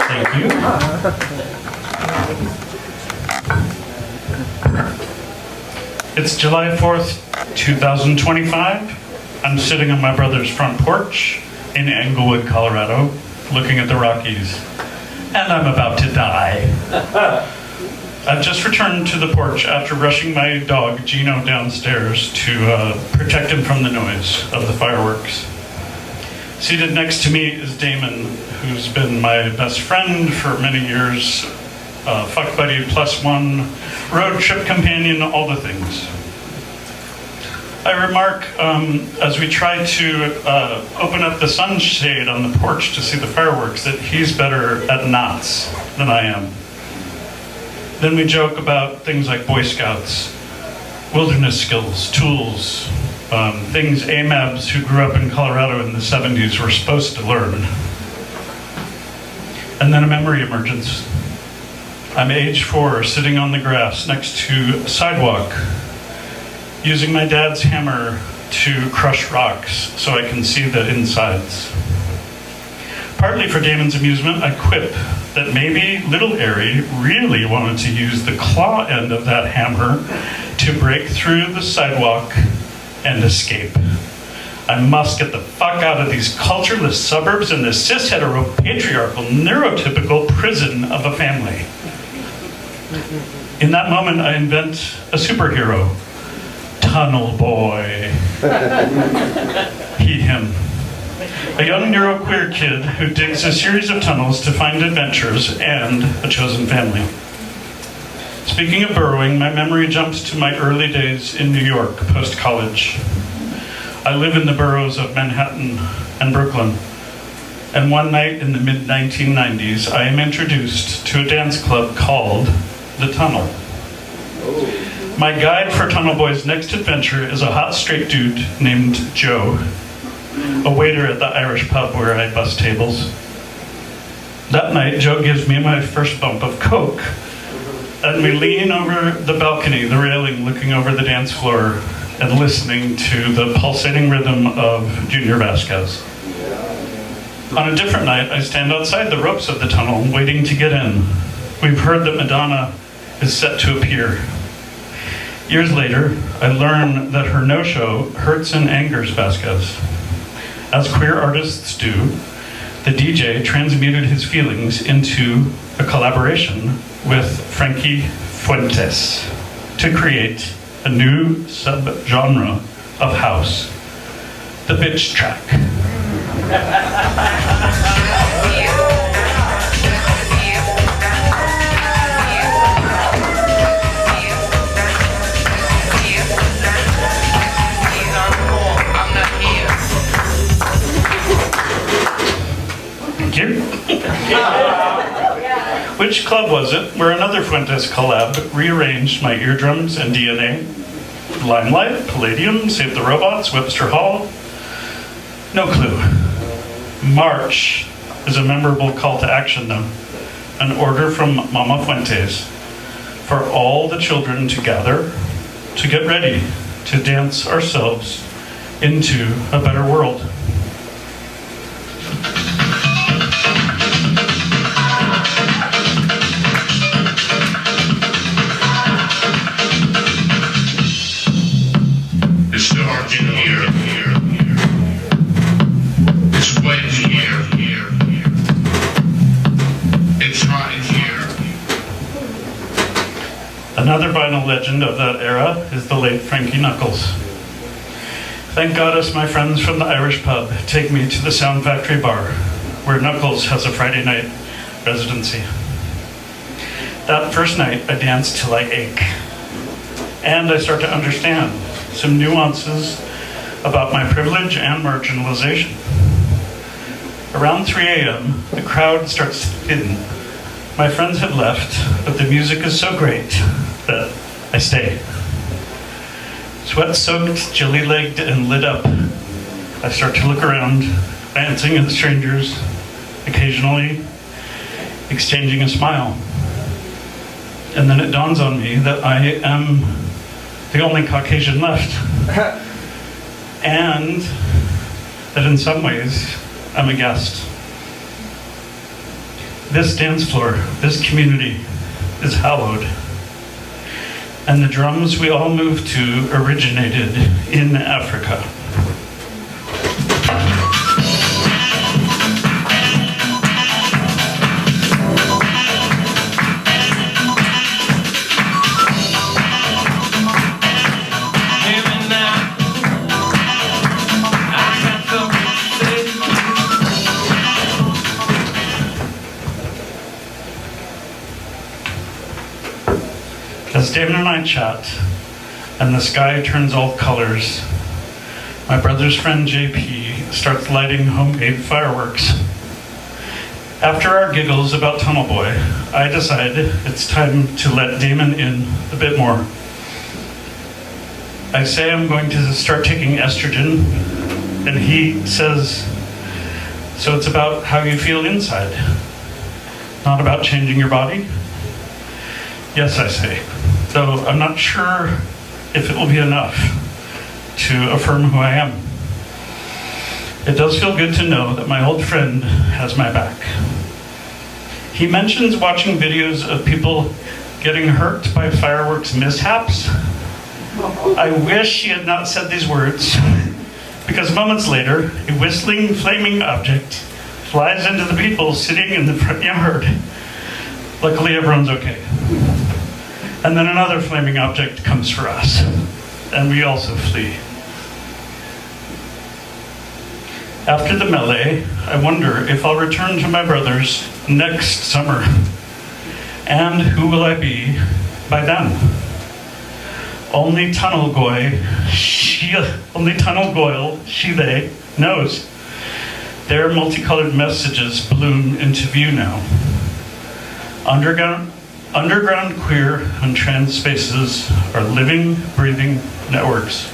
Thank you. It's July 4th, 2025. I'm sitting on my brother's front porch in Englewood, Colorado, looking at the Rockies, and I'm about to die. I've just returned to the porch after rushing my dog, Gino, downstairs to protect him from the noise of the fireworks. Seated next to me is Damon, who's been my best friend for many years, fuck buddy +1, road trip companion, all the things. I remark, as we try to open up the sunshade on the porch to see the fireworks, that he's better at knots than I am. Then we joke about things like Boy Scouts, wilderness skills, tools, things AMABs who grew up in Colorado in the 70s were supposed to learn. And then a memory emerges. I'm age 4, sitting on the grass next to a sidewalk, using my dad's hammer to crush rocks so I can see the insides. Partly for Damon's amusement, I quip that maybe little Airy really wanted to use the claw end of that hammer to break through the sidewalk and escape. I must get the fuck out of these cultureless suburbs and this cis-hetero patriarchal neurotypical prison of a family. In that moment, I invent a superhero. Tunnel boy. He, him. A young neuroqueer kid who digs a series of tunnels to find adventures and a chosen family. Speaking of burrowing, my memory jumps to my early days in New York post-college. I live in the boroughs of Manhattan and Brooklyn, and one night in the mid-1990s, I am introduced to a dance club called The Tunnel. My guide for Tunnel Boy's next adventure is a hot straight dude named Joe, a waiter at the Irish pub where I bus tables. That night, Joe gives me my first bump of coke, and we lean over the balcony, the railing, looking over the dance floor and listening to the pulsating rhythm of Junior Vasquez. On a different night, I stand outside the ropes of the tunnel, waiting to get in. We've heard that Madonna is set to appear. Years later, I learn that her no-show hurts and angers Vasquez. As queer artists do, the DJ transmuted his feelings into a collaboration with Frankie Fuentes to create a new subgenre of house, the bitch track. Which club was it where another Fuentes collab rearranged my eardrums and DNA? Limelight, Palladium, Save the Robots, Webster Hall? No clue. March is a memorable call to action, though. An order from Mama Fuentes for all the children to gather, to get ready, to dance ourselves into a better world. It's dark in here. It's wet in here. It's hot in here. Another vinyl legend of that era is the late Frankie Knuckles. Thank goddess my friends from the Irish pub take me to the Sound Factory bar, where Knuckles has a Friday night residency. That first night, I danced till I ache. And I start to understand some nuances about my privilege and marginalization. Around 3 a.m., the crowd starts to thin. My friends have left, but the music is so great that I stay. Sweat-soaked, jelly-legged, and lit up, I start to look around, glancing at strangers, occasionally exchanging a smile. And then it dawns on me that I am the only Caucasian left. And that in some ways, I'm a guest. this dance floor, this community is hallowed. And the drums we all moved to originated in Africa. As Damon and I chat, and the sky turns all colors, my brother's friend JP starts lighting homemade fireworks. After our giggles about Tunnel Boy, I decide it's time to let Damon in a bit more. I say I'm going to start taking estrogen, and he says, so it's about how you feel inside, not about changing your body? Yes, I say, though I'm not sure if it will be enough to affirm who I am. It does feel good to know that my old friend has my back. He mentions watching videos of people getting hurt by fireworks mishaps. I wish he had not said these words, because moments later, a whistling, flaming object flies into the people sitting in the front yard. Luckily, everyone's okay. And then another flaming object comes for us, and we also flee. After the melee, I wonder if I'll return to my brother's next summer. And who will I be by then? Only Tunnel Goyle, they knows. Their multicolored messages bloom into view now. Underground queer and trans spaces are living, breathing networks.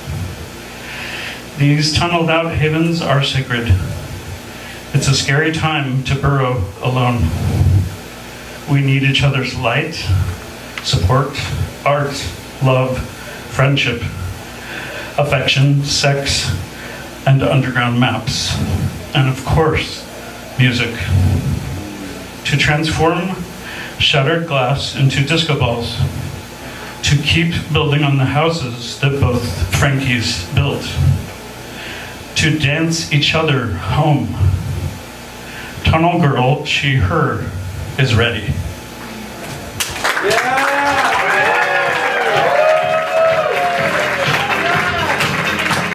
These tunneled out havens are sacred. It's a scary time to burrow alone. We need each other's light, support, art, love, friendship, affection, sex, and underground maps. And of course, music. To transform shattered glass into disco balls, to keep building on the houses that both Frankies built, to dance each other home. Tunnel girl, she, her, is ready.